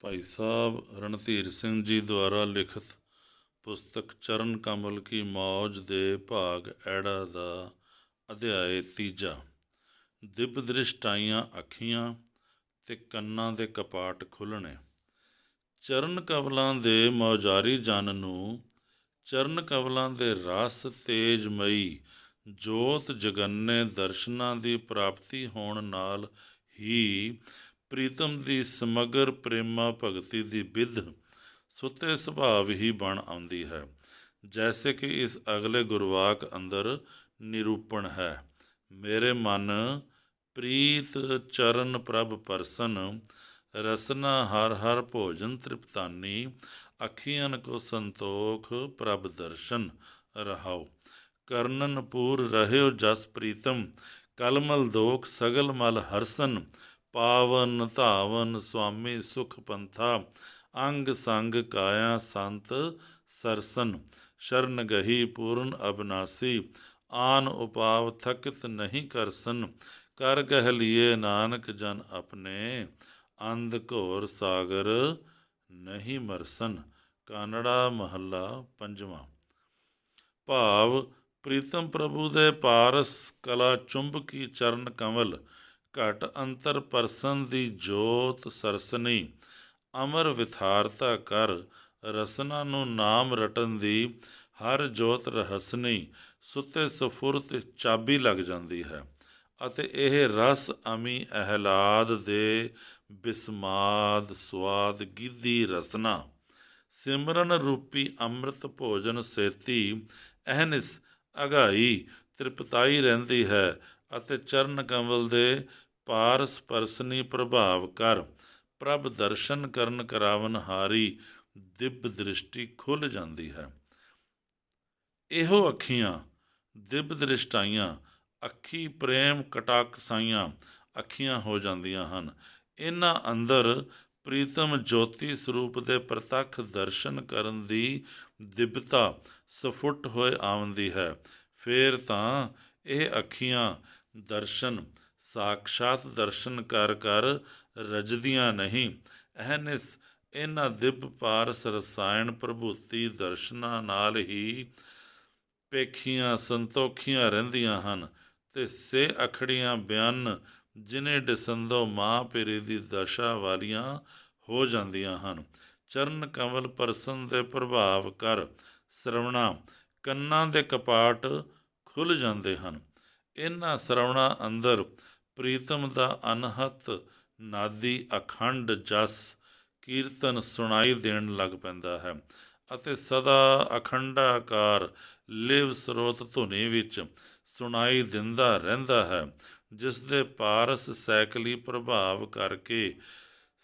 भाई साहब रणधीर सिंह जी द्वारा लिखित पुस्तक चरण कमल की मौज दे भाग ऐड़ा दा अध्याय तीजा। दिव्य दृष्टाइयां अखियां ते ਕੰਨਾਂ ਦੇ ਕਪਾਟ ਖੁੱਲ੍ਹਣੇ। ਚਰਨ ਕਮਲਾਂ ਦੇ ਮੌਜਾਰੀ ਜਨ ਨੂੰ ਚਰਨ ਕਮਲਾਂ ਦੇ ਰਸ ਤੇਜਮਈ ਜੋਤ ਜਗੰਨੇ ਦਰਸ਼ਨਾਂ ਦੀ ਪ੍ਰਾਪਤੀ ਹੋਣ ਨਾਲ ਹੀ ਪ੍ਰੀਤਮ ਦੀ ਸਮਗਰ ਪ੍ਰੇਮਾ ਭਗਤੀ ਦੀ ਵਿਧ ਸੁੱਤੇ ਸੁਭਾਵ ਹੀ ਬਣ ਆਉਂਦੀ ਹੈ, ਜੈਸੇ ਕਿ ਇਸ ਅਗਲੇ ਗੁਰਵਾਕ ਅੰਦਰ ਨਿਰੂਪਣ ਹੈ। ਮੇਰੇ ਮਨ ਪ੍ਰੀਤ ਚਰਨ ਪ੍ਰਭ ਪਰਸਨ ਰਸਨਾ ਹਰ ਹਰ ਭੋਜਨ ਤ੍ਰਿਪਤਾਨੀ ਅਖੀਅਨ ਕੋ ਸੰਤੋਖ ਪ੍ਰਭ ਦਰਸ਼ਨ ਰਹਾਓ। ਕਰਨਨ ਪੂਰ ਰਹਿਓ ਜਸ ਪ੍ਰੀਤਮ ਕਲਮਲ ਦੋਖ ਸਗਲ ਮਲ ਹਰਸਨ ਪਾਵਨ ਧਾਵਨ ਸੁਆਮੀ ਸੁਖ ਪੰਥਾ ਅੰਗ ਸੰਗ ਕਾਇਆ ਸੰਤ ਸਰਸਨ ਸ਼ਰਨ ਗਹੀ ਪੂਰਨ ਅਬਨਾਸੀ ਆਨ ਉਪਾਵ ਥਕਿਤ ਨਹੀਂ ਕਰਸਨ ਕਰ ਗਹਿ ਲੀਏ ਨਾਨਕ ਜਨ ਆਪਣੇ ਅੰਧ ਘੋਰ ਸਾਗਰ ਨਹੀਂ ਮਰਸਨ। ਕਾਨੜਾ ਮਹੱਲਾ ਪੰਜਵਾਂ। ਭਾਵ ਪ੍ਰੀਤਮ ਪ੍ਰਭੂ ਦੇ ਪਾਰਸ ਕਲਾ ਚੁੰਬਕੀ ਚਰਨ ਕਮਲ ਘਟ ਅੰਤਰ ਪਰਸਨ ਦੀ ਜੋਤ ਸਰਸਨੀ ਅਮਰ ਵਿਥਾਰਤਾ ਕਰ ਰਸਨਾ ਨੂੰ ਨਾਮ ਰਟਨ ਦੀ ਹਰ ਜੋਤ ਰਹਸਨੀ ਸੁੱਤੇ ਸਫੁਰਤ ਚਾਬੀ ਲੱਗ ਜਾਂਦੀ ਹੈ ਅਤੇ ਇਹ ਰਸ ਅਮੀ ਅਹਿਲਾਦ ਦੇ ਬਿਸਮਾਦ ਸਵਾਦ ਗਿੱਧੀ ਰਸਨਾ ਸਿਮਰਨ ਰੂਪੀ ਅੰਮ੍ਰਿਤ ਭੋਜਨ ਸੇਤੀ ਅਹਨਿਸ ਅਗਾਈ ਤ੍ਰਿਪਤਾਈ ਰਹਿੰਦੀ ਹੈ ਅਤੇ ਚਰਨ ਕਮਲ ਦੇ ਪਾਰਸ ਪਰਸਨੀ ਪ੍ਰਭਾਵ ਕਰ ਪ੍ਰਭ ਦਰਸ਼ਨ ਕਰਨ ਕਰਾਵਨ ਹਾਰੀ ਦਿਵ ਦ੍ਰਿਸ਼ਟੀ ਖੁੱਲ੍ਹ ਜਾਂਦੀ ਹੈ। ਇਹੋ ਅੱਖੀਆਂ ਦਿਵ ਦ੍ਰਿਸ਼ਟਾਈਆਂ ਅੱਖੀ ਪ੍ਰੇਮ ਕਟਾਕ ਸਾਈਆਂ ਅੱਖੀਆਂ ਹੋ ਜਾਂਦੀਆਂ ਹਨ। ਇਹਨਾਂ ਅੰਦਰ ਪ੍ਰੀਤਮ ਜੋਤੀ ਸਰੂਪ ਦੇ ਪ੍ਰਤੱਖ ਦਰਸ਼ਨ ਕਰਨ ਦੀ ਦਿਵਤਾ ਸਫੁੱਟ ਹੋਏ ਆਉਂਦੀ ਹੈ। ਫੇਰ ਤਾਂ ਇਹ ਅੱਖੀਆਂ ਦਰਸ਼ਨ ਸਾਕਸ਼ਾਤ ਦਰਸ਼ਨ ਕਰ ਕਰ ਰਜਦੀਆਂ ਨਹੀਂ, ਅਹਨਿਸ ਇਹਨਾਂ ਦਿਵ ਪਾਰਸ ਰਸਾਇਣ ਪ੍ਰਭੂਤੀ ਦਰਸ਼ਨਾਂ ਨਾਲ ਹੀ ਪੇਖੀਆਂ ਸੰਤੋਖੀਆਂ ਰਹਿੰਦੀਆਂ ਹਨ ਤੇ ਸੇ ਅਖੜੀਆਂ ਬਿਆਨ ਜਿਨੇ ਡਿਸੰਦੋ ਮਾਂ ਪੀਰੀ ਦੀ ਦਸ਼ਾ ਵਾਲੀਆਂ ਹੋ ਜਾਂਦੀਆਂ ਹਨ। ਚਰਨ ਕਮਲ ਪਰਸਨ ਦੇ ਪ੍ਰਭਾਵ ਕਰ ਸਰਵਣਾ ਕੰਨਾਂ ਦੇ ਕਪਾਟ ਖੁੱਲ੍ਹ ਜਾਂਦੇ ਹਨ। ਇਹਨਾਂ ਸਰਵਣਾ ਅੰਦਰ ਪ੍ਰੀਤਮ ਦਾ ਅਨਹਤ ਨਾਦੀ ਅਖੰਡ ਜਸ ਕੀਰਤਨ ਸੁਣਾਈ ਦੇਣ ਲੱਗ ਪੈਂਦਾ ਹੈ ਅਤੇ ਸਦਾ ਅਖੰਡਾਕਾਰ ਲਿਵ ਸਰੋਤ ਧੁਨੀ ਵਿੱਚ ਸੁਣਾਈ ਦਿੰਦਾ ਰਹਿੰਦਾ ਹੈ, ਜਿਸ ਦੇ ਪਾਰਸ ਸੈਕਲੀ ਪ੍ਰਭਾਵ ਕਰਕੇ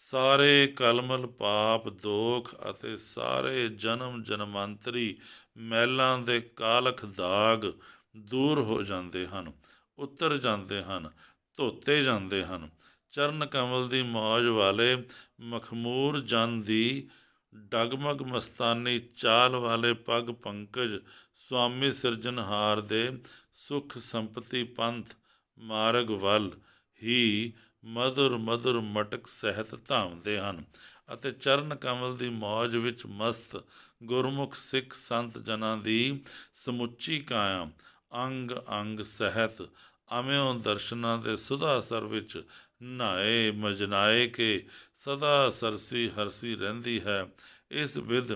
ਸਾਰੇ ਕਲਮਲ ਪਾਪ ਦੋਖ ਅਤੇ ਸਾਰੇ ਜਨਮ ਜਨਮਾਂਤਰੀ ਮੈਲਾਂ ਦੇ ਕਾਲਖ ਦਾਗ ਦੂਰ ਹੋ ਜਾਂਦੇ ਹਨ, ਉਤਰ ਜਾਂਦੇ ਹਨ, ਧੋਤੇ ਜਾਂਦੇ ਹਨ। ਚਰਨ ਕਮਲ ਦੀ ਮੌਜ ਵਾਲੇ ਮਖਮੂਰ ਜਨ ਦੀ ਡਗਮਗ ਮਸਤਾਨੀ ਚਾਲ ਵਾਲੇ ਪਗ ਪੰਕਜ ਸੁਆਮੀ ਸਿਰਜਣਹਾਰ ਦੇ ਸੁਖ ਸੰਪਤੀ ਪੰਥ ਮਾਰਗ ਵੱਲ ਹੀ ਮਧੁਰ ਮਧੁਰ ਮਟਕ ਸਹਿਤ ਧਾਵਦੇ ਹਨ ਅਤੇ ਚਰਨ ਕਮਲ ਦੀ ਮੌਜ ਵਿੱਚ ਮਸਤ ਗੁਰਮੁਖ ਸਿੱਖ ਸੰਤ ਜਨਾਂ ਦੀ ਸਮੁੱਚੀ ਕਾਇਆ ਅੰਗ ਅੰਗ ਸਹਿਤ ਅਮਿਓ ਦਰਸ਼ਨਾਂ ਦੇ ਸੁਧਾਸਰ ਵਿੱਚ ਨਹਾਏ ਮਜਨਾਏ ਕੇ ਸਦਾ ਸਰਸੀ ਹਰਸੀ ਰਹਿੰਦੀ ਹੈ। ਇਸ ਵਿਧ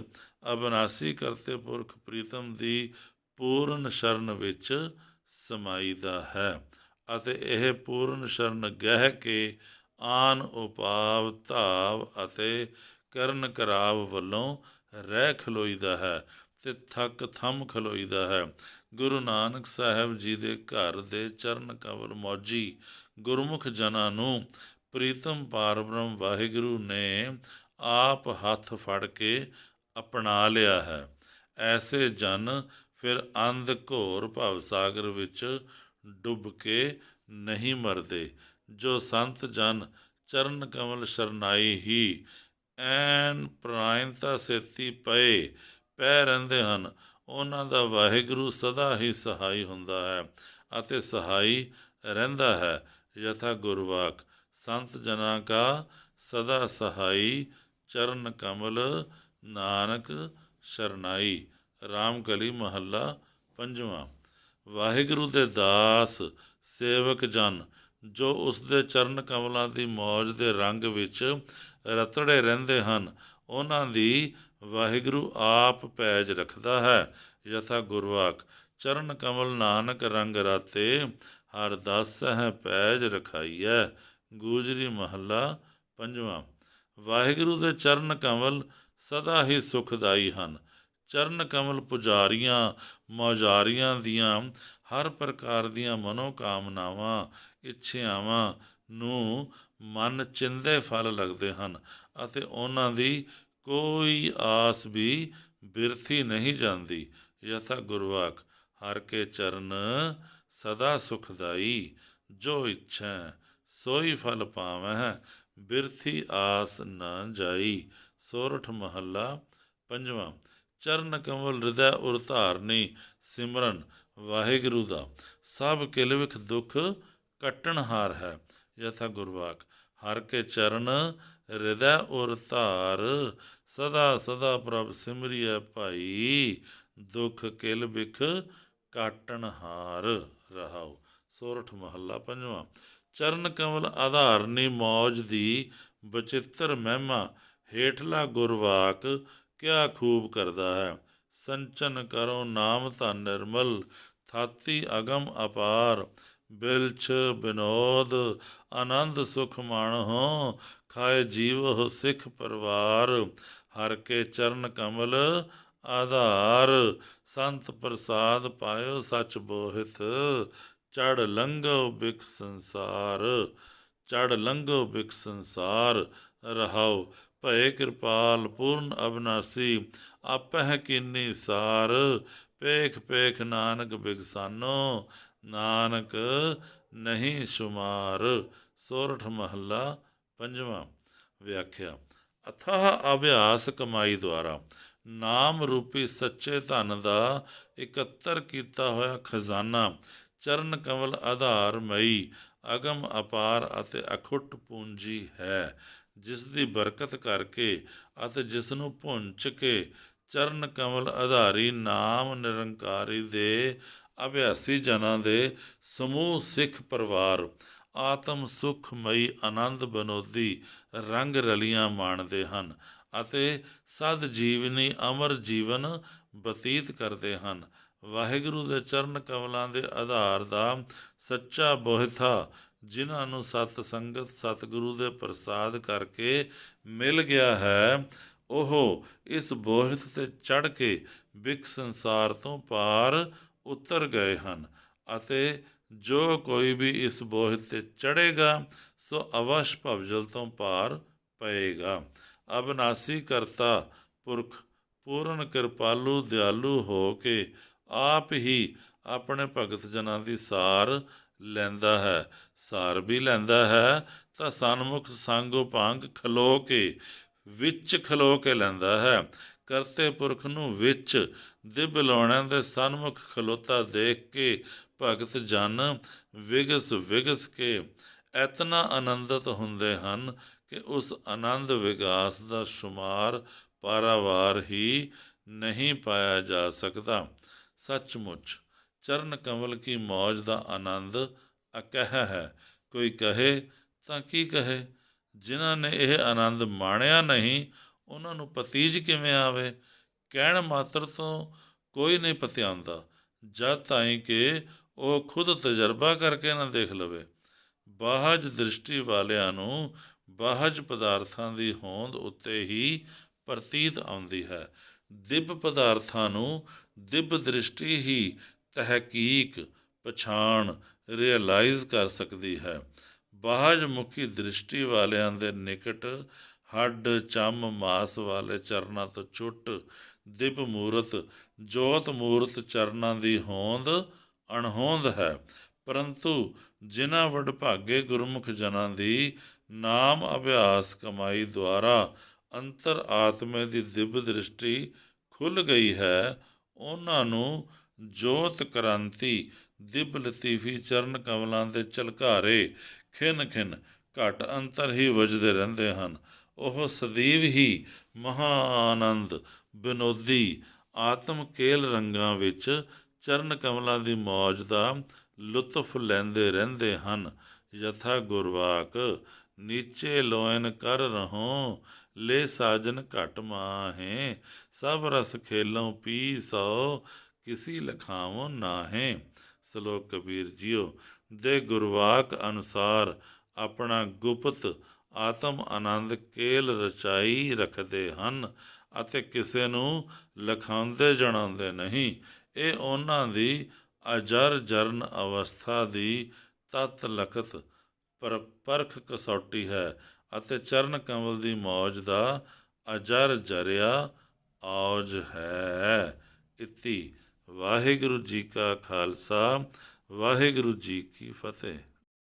ਅਬਨਾਸੀ ਕਰਤੇ ਪੁਰਖ ਪ੍ਰੀਤਮ ਦੀ ਪੂਰਨ ਸ਼ਰਨ ਵਿੱਚ ਸਮਾਈਦਾ ਹੈ ਅਤੇ ਇਹ ਪੂਰਨ ਸ਼ਰਨ ਗਹਿ ਕੇ ਆਨ ਉਪਾਵ ਧਾਵ ਅਤੇ ਕਰਨ ਕਰਾਵ ਵੱਲੋਂ ਰਹਿ ਖਲੋਈਦਾ ਹੈ ਤੇ ਥੱਕ ਥੰਮ ਖਲੋਈਦਾ ਹੈ। ਗੁਰੂ ਨਾਨਕ ਸਾਹਿਬ ਜੀ ਦੇ ਘਰ ਦੇ ਚਰਨ ਕਮਲ ਮੌਜੀ ਗੁਰਮੁਖ ਜਨਾਂ ਨੂੰ ਪ੍ਰੀਤਮ ਪਾਰਬ੍ਰਹਮ ਵਾਹਿਗੁਰੂ ਨੇ ਆਪ ਹੱਥ ਫੜ ਕੇ ਅਪਣਾ ਲਿਆ ਹੈ। ਐਸੇ ਜਨ ਫਿਰ ਅੰਧ ਘੋਰ ਭਵਸਾਗਰ ਵਿੱਚ ਡੁੱਬ ਕੇ ਨਹੀਂ ਮਰਦੇ। ਜੋ ਸੰਤ ਜਨ ਚਰਨ ਕਮਲ ਸ਼ਰਨਾਈ ਹੀ ਐਨ ਪ੍ਰਾਇਣਤਾ ਸੇਤੀ ਪੈ ਰਹਿੰਦੇ ਹਨ, ਉਹਨਾਂ ਦਾ ਵਾਹਿਗੁਰੂ ਸਦਾ ਹੀ ਸਹਾਈ ਹੁੰਦਾ ਹੈ ਅਤੇ ਸਹਾਈ ਰਹਿੰਦਾ ਹੈ। ਯਥਾ ਗੁਰਵਾਕ ਸੰਤ ਜਨਾਂ ਕਾ ਸਦਾ ਸਹਾਈ ਚਰਨ ਕਮਲ ਨਾਨਕ ਸ਼ਰਨਾਈ। ਰਾਮਕਲੀ ਮਹੱਲਾ ਪੰਜਵਾਂ। ਵਾਹਿਗੁਰੂ ਦੇ ਦਾਸ ਸੇਵਕ ਜਨ ਜੋ ਉਸ ਦੇ ਚਰਨ ਕਮਲਾਂ ਦੀ ਮੌਜ ਦੇ ਰੰਗ ਵਿੱਚ ਰਤੜੇ ਰਹਿੰਦੇ ਹਨ, ਉਹਨਾਂ ਦੀ ਵਾਹਿਗੁਰੂ ਆਪ ਪੈਜ ਰੱਖਦਾ ਹੈ। ਯਥਾ ਗੁਰਵਾਕ ਚਰਨ ਕਮਲ ਨਾਨਕ ਰੰਗ ਰਾਤੇ, ਹਰ ਦਾਸ ਹੈ ਪੈਜ ਰਖਾਈਐ। ਗੂਜਰੀ ਮਹੱਲਾ ਪੰਜਵਾਂ। ਵਾਹਿਗੁਰੂ ਦੇ ਚਰਨ ਕਮਲ ਸਦਾ ਹੀ ਸੁਖਦਾਈ ਹਨ। ਚਰਨ ਕਮਲ ਪੁਜਾਰੀਆਂ ਮੌਜਾਰੀਆਂ ਦੀਆਂ ਹਰ ਪ੍ਰਕਾਰ ਦੀਆਂ ਮਨੋਕਾਮਨਾਵਾਂ ਇੱਛਾਵਾਂ ਨੂੰ ਮਨ ਚਿੰਦੇ ਫਲ ਲੱਗਦੇ ਹਨ ਅਤੇ ਉਹਨਾਂ ਦੀ ਕੋਈ ਆਸ ਵੀ ਬਿਰਥੀ ਨਹੀਂ ਜਾਂਦੀ। ਯਥਾ ਗੁਰਵਾਕ ਹਰ ਕੇ ਚਰਨ ਸਦਾ ਸੁਖਦਾਈ, ਜੋ ਇੱਛੈ ਸੋਈ ਫਲ ਪਾਵਹਿ, ਬਿਰਥੀ ਆਸ ਨ ਜਾਈ। ਸੋਰਠ ਮਹੱਲਾ ਪੰਜਵਾਂ। ਚਰਨ ਕਮਲ ਹਿਰਦੈ ਉਰ ਧਾਰਨੀ, ਸਿਮਰਨ ਵਾਹਿਗੁਰੂ ਦਾ ਸਭ ਕਿਲਵਿਖ ਦੁੱਖ ਕੱਟਣਹਾਰ ਹੈ। ਯਥਾ ਗੁਰਵਾਕ ਹਰ ਕੇ ਚਰਨ ਹਿਰਦੈ ਉਰ ਧਾਰ, ਸਦਾ ਸਦਾ ਪ੍ਰਭ ਸਿਮਰਿਐ ਭਾਈ, ਦੁੱਖ ਕਿਲ ਬਿਖ ਕਾਟਣਹਾਰ। ਰਹਾਉ। ਸੋਰਠ ਮਹੱਲਾ ਪੰਜਵਾਂ। ਚਰਨ ਕਮਲ ਆਧਾਰਨੀ ਮੌਜ ਦੀ ਬਚਿੱਤਰ ਮਹਿਮਾ, ਹੇਠਲਾ ਗੁਰਵਾਕ ਕਿਆ ਖੂਬ ਕਰਦਾ ਹੈ। ਸੰਚਨ ਕਰੋ ਨਾਮ ਧਨ ਨਿਰਮਲ, ਥਾਤੀ ਅਗਮ ਅਪਾਰ, ਬਿਲਛ ਬਿਨੋਦ ਆਨੰਦ ਸੁਖ ਮਾਣਹੁ, ਖਾਏ ਜੀਵਹੁ ਸਿੱਖ ਪਰਿਵਾਰ, ਹਰ ਕੇ ਚਰਨ ਕਮਲ ਆਧਾਰ, ਸੰਤ ਪ੍ਰਸਾਦ ਪਾਇਓ ਸੱਚ ਬੋਹਿਤ, ਚੜ ਲੰਘੋ ਬਿਖ ਸੰਸਾਰ। ਚੜ ਲੰਘੋ ਬਿਖ ਸੰਸਾਰ। ਰਹਾਉ। ਭਏ ਕਿਰਪਾਲ ਪੂਰਨ ਅਬਨਾਸੀ, ਆਪਹਿ ਕੀਨੀ ਸਾਰ, ਪੇਖ ਪੇਖ ਨਾਨਕ ਬਿਗਸਾਨੋ, ਨਾਨਕ ਨਹੀਂ ਸ਼ੁਮਾਰ। ਸੋਰਠ ਮਹੱਲਾ ਪੰਜਵਾਂ। ਵਿਆਖਿਆ। ਅਥਾਹ ਅਭਿਆਸ ਕਮਾਈ ਦੁਆਰਾ ਨਾਮ ਰੂਪੀ ਸੱਚੇ ਧਨ ਦਾ ਇਕੱਤਰ ਕੀਤਾ ਹੋਇਆ ਖਜ਼ਾਨਾ ਚਰਨ ਕਮਲ ਆਧਾਰਮਈ ਅਗਮ ਅਪਾਰ ਅਤੇ ਅਖੁੱਟ ਪੂੰਜੀ ਹੈ, ਜਿਸ ਦੀ ਬਰਕਤ ਕਰਕੇ ਅਤੇ ਜਿਸ ਨੂੰ ਭੁੰਚ ਕੇ ਚਰਨ ਕਮਲ ਆਧਾਰੀ ਨਾਮ ਨਿਰੰਕਾਰੀ ਦੇ ਅਭਿਆਸੀ ਜਨਾਂ ਦੇ ਸਮੂਹ ਸਿੱਖ ਪਰਿਵਾਰ ਆਤਮ ਸੁਖਮਈ ਆਨੰਦ ਬਨੋਦੀ ਰੰਗ ਰਲੀਆਂ ਮਾਣਦੇ ਹਨ ਅਤੇ ਸਦ ਜੀਵਨੀ ਅਮਰ ਜੀਵਨ ਬਤੀਤ ਕਰਦੇ ਹਨ। ਵਾਹਿਗੁਰੂ ਦੇ ਚਰਨ ਕਮਲਾਂ ਦੇ ਆਧਾਰ ਦਾ ਸੱਚਾ ਬੋਹਿਥਾ ਜਿਨ੍ਹਾਂ ਨੂੰ ਸਤ ਸੰਗਤ ਸਤਿਗੁਰੂ ਦੇ ਪ੍ਰਸਾਦ ਕਰਕੇ ਮਿਲ ਗਿਆ ਹੈ, ਉਹ ਇਸ ਬੋਹਿਥ ਤੇ ਚੜ੍ਹ ਕੇ ਬਿਖ ਸੰਸਾਰ ਤੋਂ ਪਾਰ ਉਤਰ ਗਏ ਹਨ ਅਤੇ ਜੋ ਕੋਈ ਵੀ ਇਸ ਬੋਹਿਥ ਤੇ ਚੜ੍ਹੇਗਾ ਸੋ ਅਵਸ਼ ਭਵਜਲ ਤੋਂ ਪਾਰ ਪਏਗਾ। ਅਬਨਾਸੀ ਕਰਤਾ ਪੁਰਖ ਪੂਰਨ ਕਿਰਪਾਲੂ ਦਿਆਲੂ ਹੋ ਕੇ ਆਪ ਹੀ ਆਪਣੇ ਭਗਤ ਜਨਾਂ ਦੀ ਸਾਰ ਲੈਂਦਾ ਹੈ। ਸਾਰ ਵੀ ਲੈਂਦਾ ਹੈ ਤਾਂ ਸਨਮੁਖ ਸੰਗੋ ਭੰਗ ਖਲੋ ਕੇ ਵਿੱਚ ਖਲੋ ਕੇ ਲੈਂਦਾ ਹੈ। ਕਰਤੇ ਪੁਰਖ ਨੂੰ ਵਿੱਚ ਦਿਵ ਲਾਉਣਿਆਂ ਦੇ ਸਨਮੁਖ ਖਲੋਤਾ ਦੇਖ ਕੇ ਭਗਤ ਜਨ ਵਿਗਸ ਵਿਗਸ ਕੇ ਇਤਨਾ ਆਨੰਦਿਤ ਹੁੰਦੇ ਹਨ ਕਿ ਉਸ ਆਨੰਦ ਵਿਗਾਸ ਦਾ ਸ਼ੁਮਾਰ ਪਾਰਾਵਾਰ ਹੀ ਨਹੀਂ ਪਾਇਆ ਜਾ ਸਕਦਾ। ਸੱਚਮੁੱਚ ਚਰਨ ਕਮਲ ਕੀ ਮੌਜ ਦਾ ਆਨੰਦ ਅਕਹਿ ਹੈ। ਕੋਈ ਕਹੇ ਤਾਂ ਕੀ ਕਹੇ, ਜਿਨ੍ਹਾਂ ਨੇ ਇਹ ਆਨੰਦ ਮਾਣਿਆ ਨਹੀਂ ਉਹਨਾਂ ਨੂੰ ਪਤੀਜ ਕਿਵੇਂ ਆਵੇ। ਕਹਿਣ ਮਾਤਰ ਤੋਂ ਕੋਈ ਨਹੀਂ ਪਤਿਆਉਂਦਾ ਜਦ ਤਾਈਂ ਕਿ ਉਹ ਖੁਦ ਤਜਰਬਾ ਕਰਕੇ ਨਾ ਦੇਖ ਲਵੇ। ਬਾਹਜ ਦ੍ਰਿਸ਼ਟੀ ਵਾਲਿਆਂ ਨੂੰ ਬਾਹਜ ਪਦਾਰਥਾਂ ਦੀ ਹੋਂਦ ਉੱਤੇ ਹੀ ਪ੍ਰਤੀਤ ਆਉਂਦੀ ਹੈ। ਦਿਵ ਪਦਾਰਥਾਂ ਨੂੰ ਦਿਵ ਦ੍ਰਿਸ਼ਟੀ ਹੀ ਤਹਿਕੀਕ ਪਛਾਣ ਰਿਅਲਾਈਜ਼ ਕਰ ਸਕਦੀ ਹੈ। ਬਾਹਜ ਮੁਖੀ ਦ੍ਰਿਸ਼ਟੀ ਵਾਲਿਆਂ ਦੇ ਨਿਕਟ ਹੱਡ ਚੰਮ ਮਾਸ ਵਾਲੇ ਚਰਨਾਂ ਤੋਂ ਛੁੱਟ ਦਿਵ ਮੂਰਤ ਜੋਤ ਮੂਰਤ ਚਰਨਾਂ ਦੀ ਹੋਂਦ ਅਣਹੋਂਦ ਹੈ। ਪਰੰਤੂ ਜਿਨ੍ਹਾਂ ਵਡਭਾਗੇ ਗੁਰਮੁਖ ਜਨਾਂ ਦੀ ਨਾਮ ਅਭਿਆਸ ਕਮਾਈ ਦੁਆਰਾ ਅੰਤਰ ਆਤਮੇ ਦੀ ਦਿਵ ਦ੍ਰਿਸ਼ਟੀ ਖੁੱਲ੍ਹ ਗਈ ਹੈ, ਉਹਨਾਂ ਨੂੰ ਜੋਤ ਕ੍ਰਾਂਤੀ ਦਿਵ ਲਤੀਫੀ ਚਰਨ ਕਮਲਾਂ ਦੇ ਝਲਕਾਰੇ ਖਿਨ ਖਿਨ ਘੱਟ ਅੰਤਰ ਹੀ ਵੱਜਦੇ ਰਹਿੰਦੇ ਹਨ। ਉਹ ਸਦੀਵ ਹੀ ਮਹਾ ਆਨੰਦ ਵਿਨੋਦੀ ਆਤਮ ਕੇਲ ਰੰਗਾਂ ਵਿੱਚ ਚਰਨ ਕਮਲਾਂ ਦੀ ਮੌਜ ਦਾ ਲੁਤਫ ਲੈਂਦੇ ਰਹਿੰਦੇ ਹਨ। ਯਥਾ ਗੁਰਵਾਕ ਨੀਚੇ ਲੋਇਨ ਕਰ ਰਹੋ, ਲੈ ਸਾਜਨ ਘਟ ਮਾਹੇ, ਸਭ ਰਸ ਖੇਲੋਂ ਪੀ ਸੋ, ਕਿਸੀ ਲਖਾਵੋ ਨਾਹੇ। ਸ਼ਲੋਕ ਕਬੀਰ ਜੀਓ। ਦੇ ਗੁਰਵਾਕ ਅਨੁਸਾਰ ਆਪਣਾ ਗੁਪਤ ਆਤਮ ਆਨੰਦ ਕੇਲ ਰਚਾਈ ਰੱਖਦੇ ਹਨ ਅਤੇ ਕਿਸੇ ਨੂੰ ਲਖਾਉਂਦੇ ਜਣਾਉਂਦੇ ਨਹੀਂ। ਇਹ ਉਹਨਾਂ ਦੀ ਅਜਰ ਜਰਨ ਅਵਸਥਾ ਦੀ ਤਤ ਲਖਤ ਪਰਖ ਕਸੌਟੀ ਹੈ ਅਤੇ ਚਰਨ ਕਮਲ ਦੀ ਮੌਜ ਦਾ ਅਜਰ ਜਰਿਆ ਔਜ ਹੈ। ਇਤੀ। ਵਾਹਿਗੁਰੂ ਜੀ ਕਾ ਖਾਲਸਾ, ਵਾਹਿਗੁਰੂ ਜੀ ਕੀ ਫਤਿਹ।